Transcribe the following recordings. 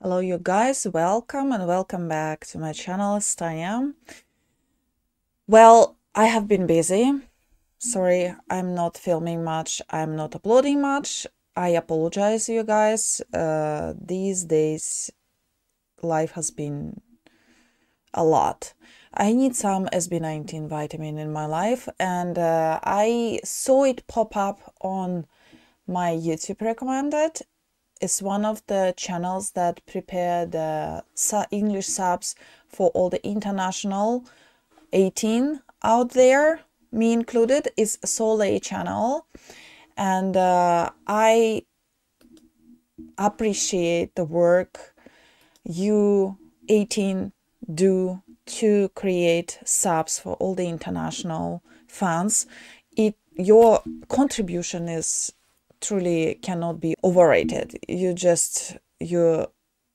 Hello, you guys. Welcome and welcome back to my channel, Stania. Well, I have been busy. Sorry, I'm not filming much. I'm not uploading much. I apologize, you guys. These days, life has been a lot. I need some SB19 vitamin in my life, and I saw it pop up on my YouTube recommended. It's one of the channels that prepare the English subs for all the international 18 out there, me included, is Soleil channel. And I appreciate the work you 18 do to create subs for all the international fans. Your contribution is truly cannot be overrated. You're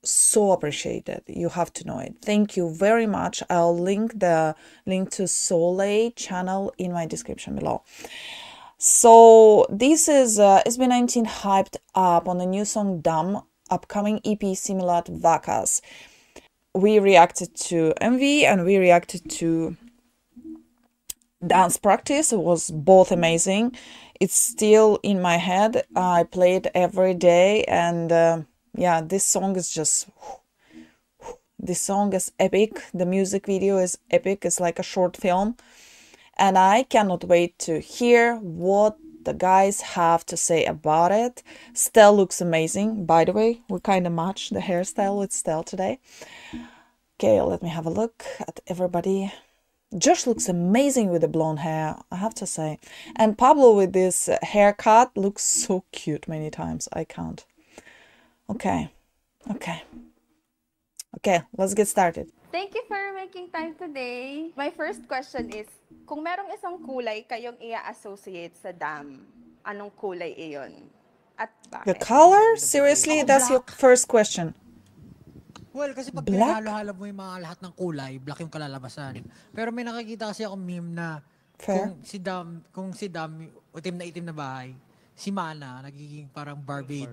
so appreciated. You have to know it. Thank you very much. I'll link the link to Soleil channel in my description below. So this is SB19 hyped up on the new song Dumb, upcoming EP Simulat Vacas. We reacted to MV and we reacted to dance practice. It was both amazing. It's still in my head. I play it every day, and yeah, this song is epic. The music video is epic. It's like a short film, and I cannot wait to hear what the guys have to say about it. Stell looks amazing, by the way. We kind of match the hairstyle with Stell today. Okay, let me have a look at everybody. Josh looks amazing with the blonde hair, I have to say. And Pablo with this haircut looks so cute many times. I can't. Okay. Okay, let's get started. Thank you for making time today. My first question is, kung merong isang kulay kayong i-associate sa dam, anong kulay iyon? At The bakit? color? Seriously? Ako That's your black. first question. Well, kasi pag Black? pinaghalo-halo mo yung mga lahat ng kulay, black yung kalalabasan. Pero may nakikita kasi ako meme na Fair. kung si Dam, itim na bahay, si Mana nagiging parang Barbie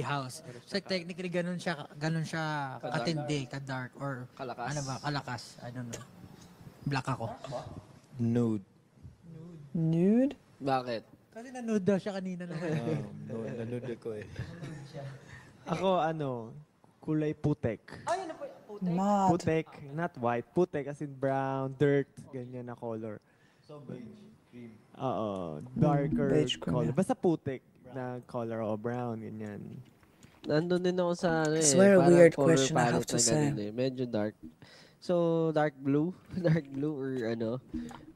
house. So technically ganun siya katindi, ka-dark or Kalakas. ano ba, kalakas. I don't know. Black ako. Nude. Nude? Bakit? Kasi nanood daw siya kanina na. Nude. Nanood ko eh. Ako kulay putek. Ay, ano po? Mad. Putek, not white. Putek as in brown, dirt, ganyan na color. So beige, cream. Oo, darker beige cream, color. yeah. Basta putek na color o brown, ganyan. Nandun din ako sa ano It's eh. very Parang weird color question, I have palette to na say. ganun eh. Medyo dark. So, dark blue? Dark blue or ano?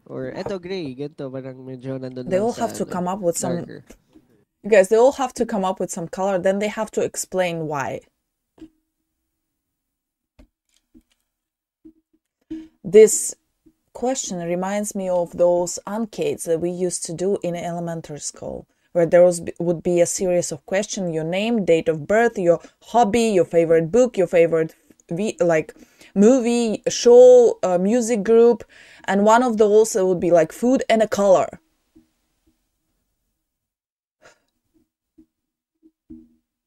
Or eto gray. Ganito. Parang medyo nandun They lang all sa have to ano, come up with some... darker. You guys, they all have to come up with some color, then they have to explain why. This question reminds me of those ankeets that we used to do in elementary school, where would be a series of questions: your name, date of birth, your hobby, your favorite book, your favorite movie, show, music group, and one of those would be like food and a color.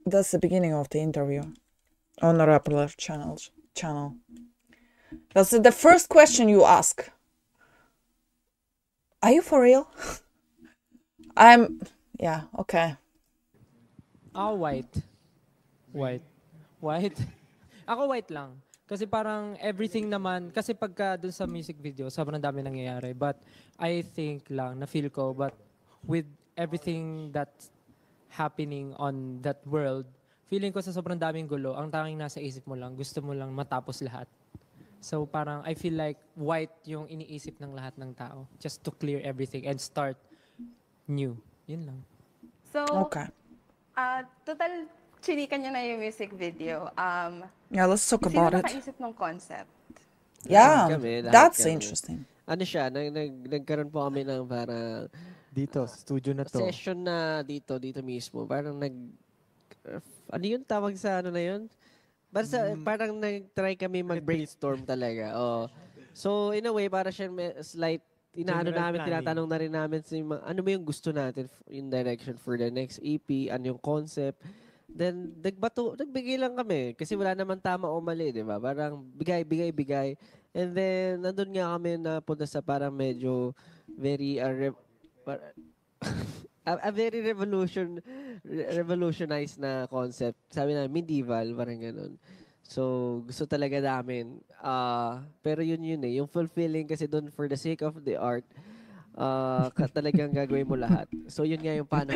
That's the beginning of the interview on the Rappler channel. That's the first question you ask. Are you for real? Yeah, okay. White. White. Ako white lang. Kasi parang everything naman, kasi pagka dun sa music video, sobrang dami nangyayari. But I think lang, na-feel ko, but with everything that's happening on that world, feeling ko sa sobrang daming gulo, ang tanging nasa isip mo lang, gusto mo lang matapos lahat. So parang I feel like white yung iniisip ng lahat ng tao. Just to clear everything and start new. Yun lang. So, Okay. total chinikan niya na yung music video. Yeah, let's talk Sino about it. nakaisip ng concept? Yeah, Lahat that's kami. interesting. Ano siya? Nagkaroon po kami ng parang Dito, sa studio na to. session na dito mismo. Parang ano yun tawag sa ano na yun? Basta parang nag-try kami mag-brainstorm talaga. Oh. So in a way, para siya slight inaano General namin, planning. tinatanong na rin namin ano ba yung gusto natin in direction for the next EP, ano yung concept. Then, nagbigay lang kami. Kasi wala naman tama o mali, di ba? Parang bigay, bigay, bigay. And then, nandun nga kami na punta sa parang medyo very, a very revolutionized na concept. Sabi na, medieval, parang ganun. So, gusto talaga namin. Pero yun eh. Yung fulfilling kasi doon for the sake of the art, talagang gagawin mo lahat. So, yun nga yung paano.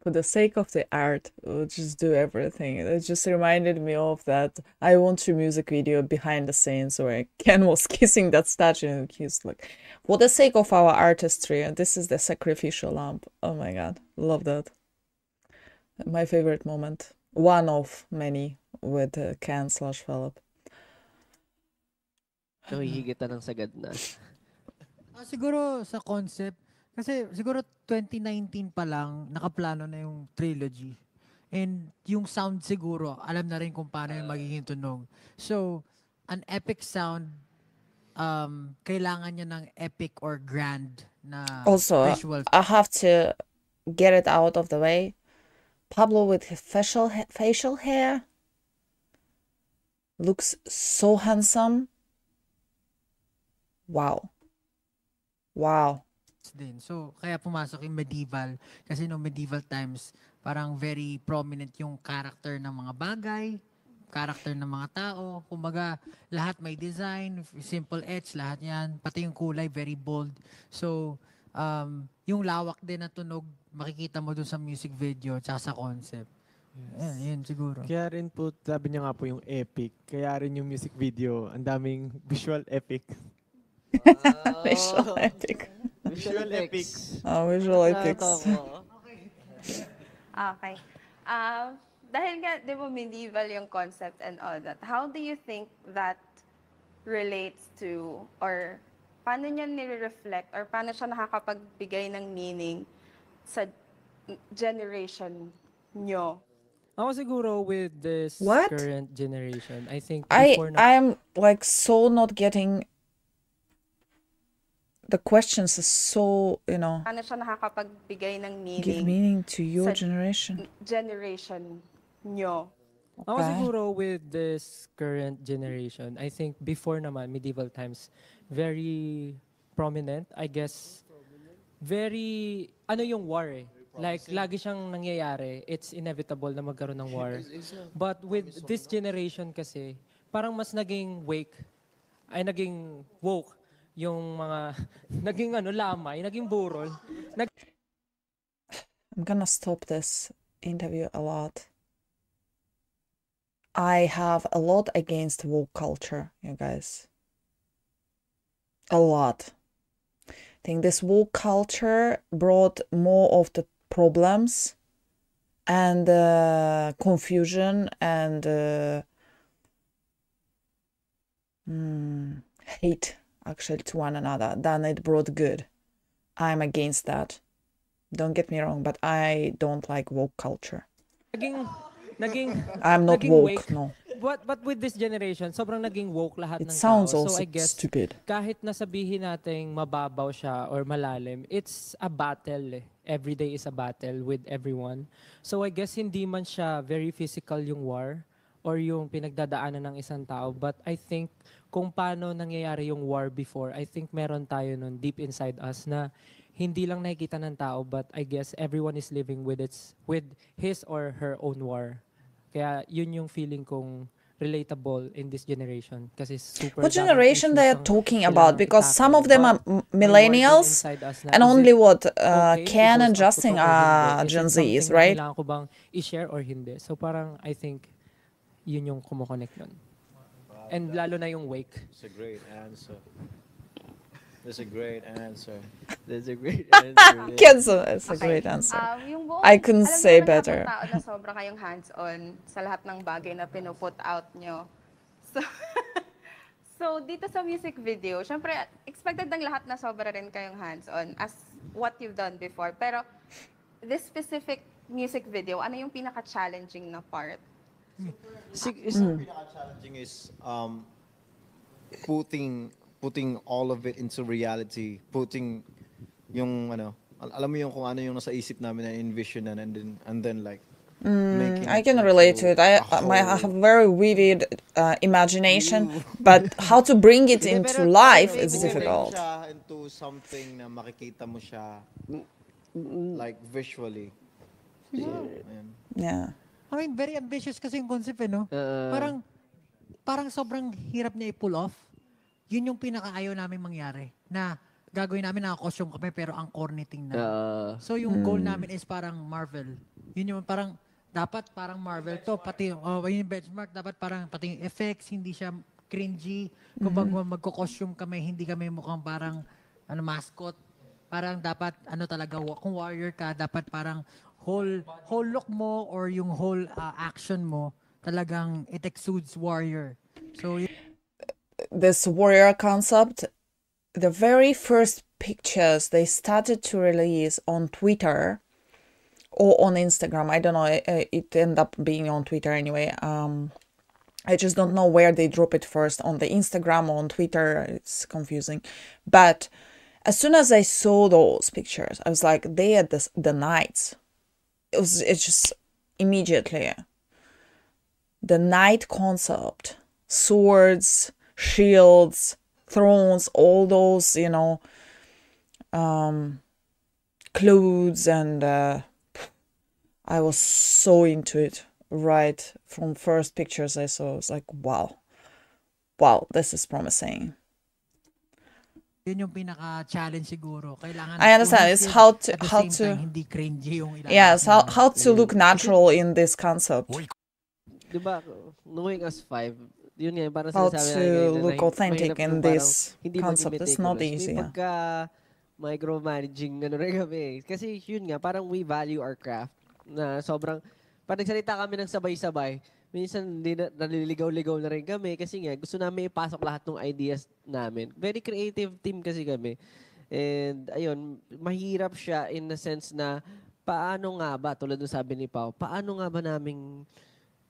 For the sake of the art, we'll just do everything. It just reminded me of that I Want to music video behind the scenes where Ken was kissing that statue and he's like, for the sake of our artistry, and this is the sacrificial lamp. Oh my god, love that. My favorite moment. One of many with Ken/Philip. Nahihigitan ng sagad na. Siguro sa concept, kasi siguro 2019 pa lang, nakaplano na yung trilogy. And yung sound siguro, alam na rin kung paano yung magiging tunog. So, an epic sound, kailangan niya ng epic or grand na Also, visual. I have to get it out of the way. Pablo with his facial hair looks so handsome. Wow. Wow. Din. So, kaya pumasok yung medieval. Kasi no medieval times, parang very prominent yung character ng mga bagay, character ng mga tao. Kumbaga, lahat may design, simple etch, lahat yan. Pati yung kulay, very bold. So, yung lawak din na tunog, makikita mo dun sa music video tsaka sa concept. Yes. Yun siguro. Kaya rin po, sabi niya nga po yung epic. Kaya rin yung music video, ang daming visual epic. Visual epic. Visual epic. Visual epics. Okay. Dahil nga, di ba, medieval yung concept and all that, how do you think that relates to, or paano niya nire-reflect, or paano siya nakakapagbigay ng meaning sa generation nyo? Ako siguro with this What? current generation, I think before I'm like so not getting the questions is so, Paano siya nakakapagbigay ng give meaning meaning to your sa generation. generation nyo? Ako Okay. siguro with this current generation, I think before naman, medieval times, very prominent, I guess, very, yung war eh. Like, lagi siyang nangyayari. It's inevitable na magkaroon ng war. But with this generation kasi, parang mas naging naging woke yung mga, naging lamay, naging burol. I'm gonna stop this interview a lot. I have a lot against woke culture, you guys. A lot. I think this woke culture brought more of the problems and confusion and hate actually to one another than it brought good. I'm against that. Don't get me wrong, but I don't like woke culture. I'm not naging woke, no. But with this generation, sobrang naging woke lahat It ng sounds tao. also So I guess, stupid. kahit nasabihin nating mababaw siya or malalim, it's a battle eh. Every day is a battle with everyone. So I guess hindi man siya very physical yung war or yung pinagdadaanan ng isang tao. But I think kung paano nangyayari yung war before, I think meron tayo nun deep inside us na hindi lang nakikita ng tao, but I guess everyone is living with his or her own war. Kaya yun yung feeling kong relatable in this generation. Kasi super What daming generation issues they are ang talking about? kailangang Because some of i-tackle. them are But may war din millennials inside us na, and is only it what okay Ken and i-post Justin ko to or hindi? are Is Gen it Zs, something na right? kailangan ko bang i-share or hindi? So parang I think yun yung kumoconnect nun. And lalo na yung wake. It's a great answer. That's a great answer. That's a great answer. Ken's it's a great answer. Yung buong, I couldn't alam say naman better. Sa tao na sobra kayong hands-on sa lahat ng bagay na pinuput out nyo. So, so dito sa music video, syempre, expected ng lahat na sobra rin kayong hands-on as what you've done before. Pero this specific music video, ano yung pinaka-challenging na part? Challenging is putting all of it into reality, putting yung alam mo yung kung ano yung nasa isip namin na envision and then like making I it can relate to into it. I a have whole very vivid imagination, but how to bring it Hindi, into pero life may is bring difficult. siya into something na makikita mo siya like visually. Ayan. Yeah. I mean, very ambitious kasi yung concept no? Uh, Parang sobrang hirap niya i-pull off. Yun yung pinakaayaw namin mangyari. Na gagawin namin na costume kami pero ang corny tingnan. So yung goal namin is parang Marvel. Yun yung parang dapat parang Marvel to. Pati yung benchmark dapat parang pati yung effects hindi siya cringy. Kung magko-costume kami, hindi kami mukhang parang mascot. Parang dapat talaga kung warrior ka, dapat parang whole look mo or yung whole action mo talagang it exudes warrior. So This warrior concept, the very first pictures they started to release on Twitter or on Instagram. I don't know. It ended up being on Twitter anyway. I just don't know where they drop it first, on the Instagram or on Twitter. It's confusing. But as soon as I saw those pictures, I was like, they are the knights. It's just immediately the knight concept, swords, shields, thrones, all those, clothes, and I was so into it right from first pictures I saw. I was like, wow, this is promising. yun yung pinaka-challenge siguro. Kailangan I understand. It's how to hindi cringy yung yes, how to look natural in this concept. di ba, knowing us five, yun nga, parang How sinasabi to namin kanina look na authentic mahirap in yung parang this hindi concept maging is not meticulous. easy. May pagka micromanaging rin kami. Kasi yun nga, parang we value our craft na sobrang, pag nagsalita kami ng sabay-sabay, minsan naliligaw-ligaw na rin kami kasi nga gusto namin ipasok lahat ng ideas namin. Very creative team kasi kami. And ayun, mahirap siya in the sense na paano nga ba, tulad ng sabi ni Pao, paano nga ba naming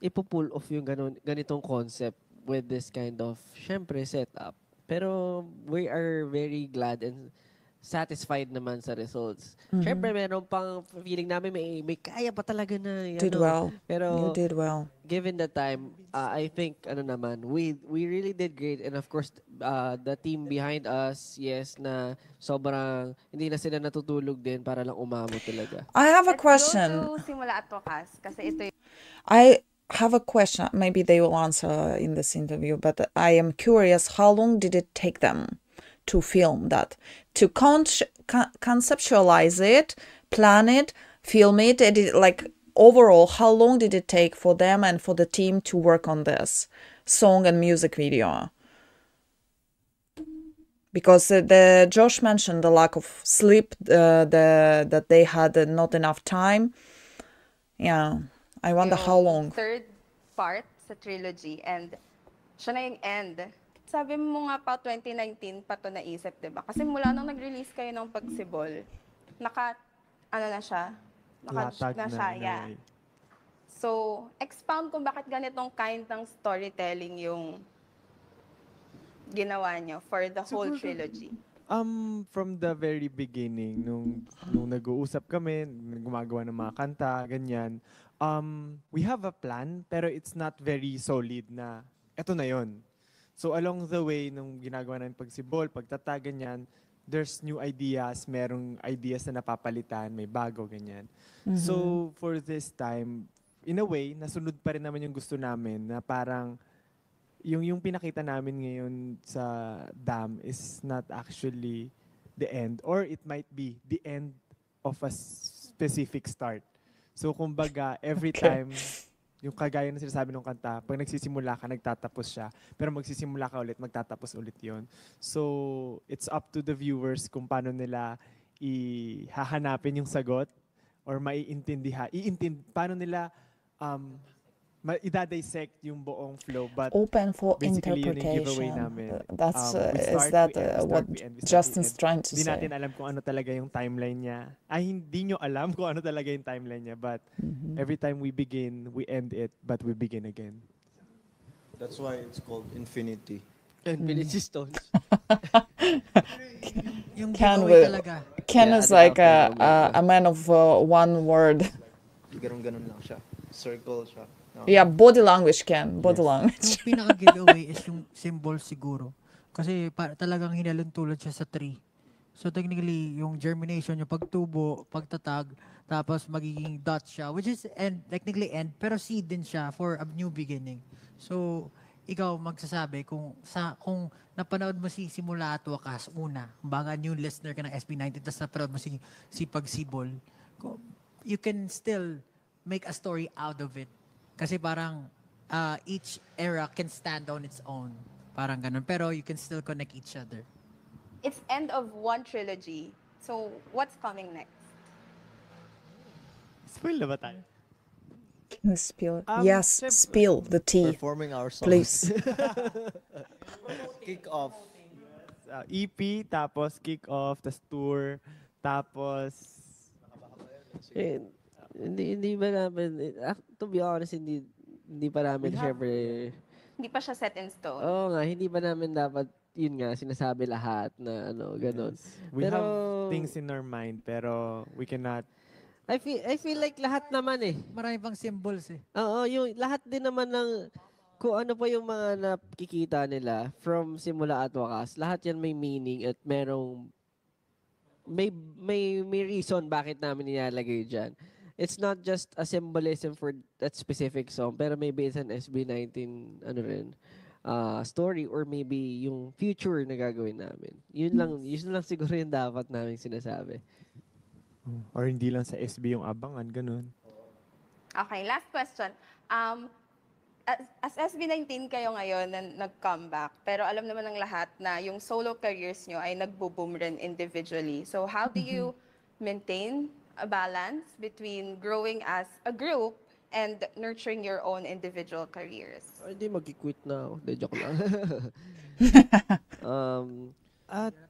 ipo-pull off yung ganitong concept with this kind of, syempre, setup. Pero we are very glad and satisfied naman sa results. Syempre, meron pang feeling namin may kaya pa talaga na. Did well. Pero You did well. given the time, I think we really did great, and of course the team behind us, yes, na sobrang hindi na sila natutulog din para lang umamo talaga. I have a Let's question. go to Simula at Wakas kasi ito I have a question. Maybe they will answer in this interview, but I am curious, how long did it take them to film that? To conceptualize it, plan it, film it, edit, like overall, how long did it take for them and for the team to work on this song and music video? Because the Josh mentioned the lack of sleep, that they had not enough time. Yeah, I wonder how yung long. third part sa trilogy and siya na yung end. Sabi mo nga pa 2019 pa to naisip, 'di ba? Kasi mula nung nag-release kayo ng Pagsibol, na siya? Latag Na siya, yeah. way. So, expound kung bakit ganitong kind ng storytelling yung ginawa nyo for the whole trilogy. From the very beginning, nung nag-uusap kami, gumagawa ng mga kanta, ganyan, we have a plan, pero it's not very solid na, eto na yon. So along the way, nung ginagawa namin Pagsibol, pagtatag, ganyan, there's new ideas, merong ideas na napapalitan, may bago, ganyan. So for this time, in a way, nasunod pa rin naman yung gusto namin na parang yung pinakita namin ngayon sa Dam is not actually the end, or it might be the end of a specific start. So kumbaga, every time, yung kagaya na sinasabi ng kanta, pag nagsisimula ka, nagtatapos siya. Pero magsisimula ka ulit, magtatapos ulit yon. So it's up to the viewers kung paano nila ihahanapin yung sagot or paano nila i-dissect yung buong flow, but Open for basically yun yung giveaway interpretation. namin. That's We is start, that we end, we start, what we end, we start, Justin's we end. trying to Hindi say? natin alam kung ano talaga yung timeline niya. Hindi nyo alam kung ano talaga yung timeline niya, but every time we begin, we end it, but we begin again. That's why it's called Infinity. Infinity Stones. Yung Ken giveaway will- talaga. Ken Yeah, is the like outcome of a man of one word. Ganun-ganun lang siya. circle siya. No. Yeah, body language, Ken. Body language. Yung pinaka-giveaway is yung symbol siguro. Kasi talagang hinalintulad siya sa tree. So technically, yung germination, yung pagtubo, pagtatag, tapos magiging dot siya, which is technically end, pero seed din siya for a new beginning. So, ikaw magsasabi kung napanood mo si Simula at Wakas una, baga new listener ka ng SB19, tapos napanood mo si Pagsibol, you can still make a story out of it. Kasi parang each era can stand on its own. Parang ganun. Pero you can still connect each other. It's end of one trilogy. So, what's coming next? Spoil na ba tayo? Can you spill? Um, Yes, syempre- spill the tea, Performing our songs. please. Kick off. EP, tapos kick-off, tas tour, tapos... Eh, hindi ba namin, to be honest, hindi pa namin syempre, Hindi pa siya set in stone. oo nga, hindi ba namin dapat, yun nga, sinasabi lahat na ganun. We Pero, have things in our mind, pero we cannot... I feel like lahat naman eh. Marami pang symbols eh. Oo, yung lahat din naman ng kung ano pa yung mga nakikita nila from simula at wakas, lahat yan may meaning at may reason bakit namin nilalagay diyan. It's not just a symbolism for that specific song, pero maybe it's an SB19 story or maybe yung future na gagawin namin. Yun lang siguro yung dapat namin sinasabi. Or hindi lang sa SB yung abangan, ganun. Okay, last question. As SB19 kayo ngayon na nag-comeback, pero alam naman ng lahat na yung solo careers nyo ay nagbo-boom rin individually. So how do you maintain a balance between growing as a group and nurturing your own individual careers? Hindi, mag-quit na ako. De, joke lang.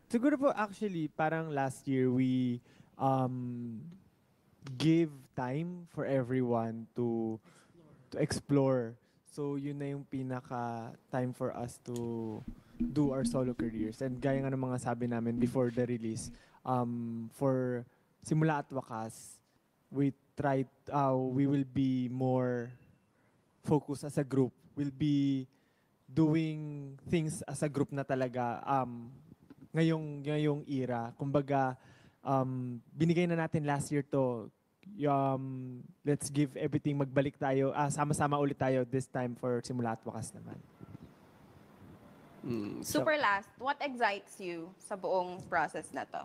Siguro po actually, parang last year we give time for everyone to explore. So yun na yung pinaka time for us to do our solo careers. And gaya nga ng mga sabi namin before the release, for Simula at Wakas, we will be more focused as a group. We'll be doing things as a group na talaga ngayong era. Kumbaga, binigay na natin last year to. Let's give everything, magbalik tayo, sama-sama ulit tayo this time for Simula at Wakas naman. Super last, what excites you sa buong process na to?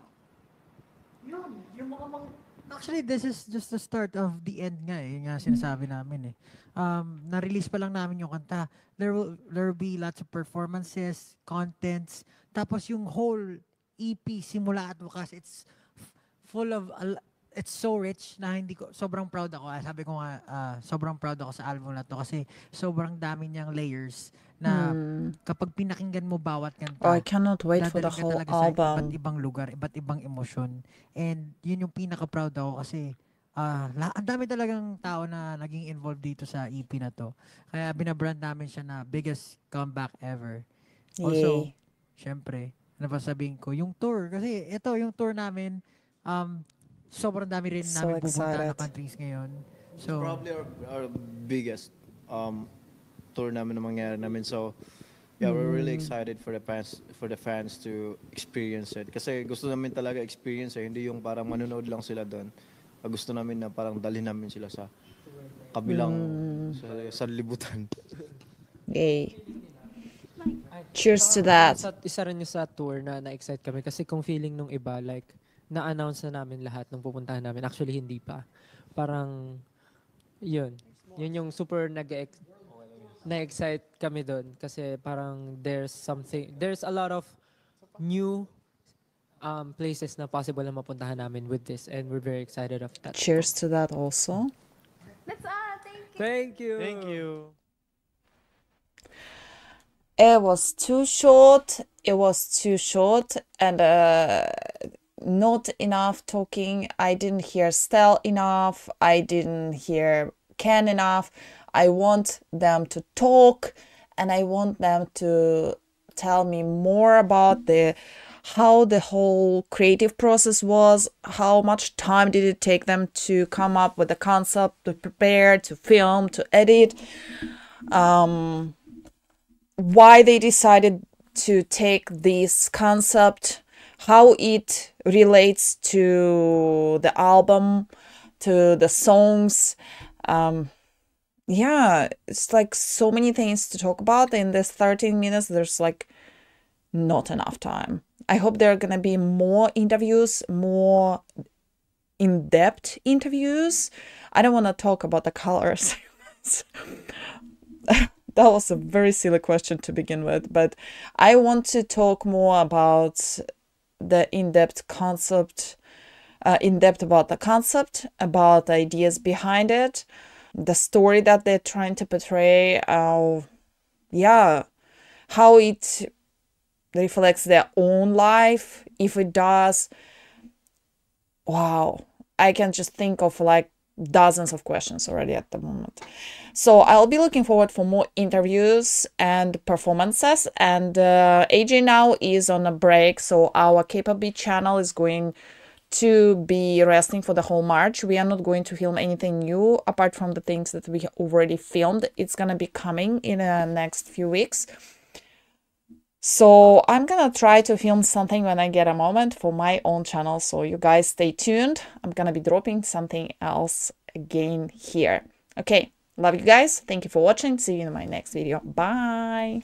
Actually, this is just the start of the end nga eh. Yung nga sinasabi namin eh. Na-release pa lang namin yung kanta. There will be lots of performances, contents. Tapos yung whole EP, Simula at Wakas, it's full of... it's so rich na sobrang proud ako. Sabi ko nga, sobrang proud ako sa album na to kasi sobrang dami niyang layers na kapag pinakinggan mo bawat kanta, Oh, I cannot wait for the dadalhin ka whole talaga sa iba't album. ibang lugar, iba't ibang emosyon. And yun yung pinaka-proud ako kasi ang dami talagang tao na naging involved dito sa EP na to. Kaya binabrand namin siya na biggest comeback ever. Also, Yay. syempre, ano pa sabihin ko, yung tour. Kasi ito, yung tour namin, sobrang dami rin So namin pupunta na excited. countries ngayon. So, Probably our biggest tour namin na mangyari namin. So, yeah, we're really excited for the fans to experience it. Kasi gusto namin talaga experience eh. Hindi yung parang manonood lang sila doon. Gusto namin na parang dalhin namin sila sa kabilang sa libutan. Yay. Cheers to that. Isa rin yung sa tour na na-excite kami kasi kung feeling nung iba, like, na-announce na namin lahat nung pupuntahan namin. Actually, hindi pa. Parang, yun. Yun yung super na-excite kami doon. Kasi parang there's a lot of new places na possible na mapuntahan namin with this. And we're very excited of that. Cheers to that also. That's thank you. Thank you! Thank you. It was too short. And not enough talking. I didn't hear Stel enough. I didn't hear Ken enough. I want them to talk and I want them to tell me more about how the whole creative process was, how much time did it take them to come up with the concept, to prepare, to film, to edit, why they decided to take this concept, how it relates to the album, to the songs. Yeah, it's like so many things to talk about. In this 13 minutes, there's like not enough time. I hope there are gonna be more interviews, more in-depth interviews. I don't want to talk about the colors. That was a very silly question to begin with, but I want to talk more about the in-depth concept, in-depth about the concept, about the ideas behind it, the story that they're trying to portray, yeah, how it reflects their own life, if it does. Wow, I can just think of like dozens of questions already at the moment. So I'll be looking forward for more interviews and performances. And AJ now is on a break, so our K-pop channel is going to be resting for the whole March. We are not going to film anything new apart from the things that we already filmed. It's gonna be coming in the next few weeks. So I'm gonna try to film something when I get a moment for my own channel. So you guys stay tuned. I'm gonna be dropping something else again here. Okay, love you guys. Thank you for watching. See you in my next video. Bye.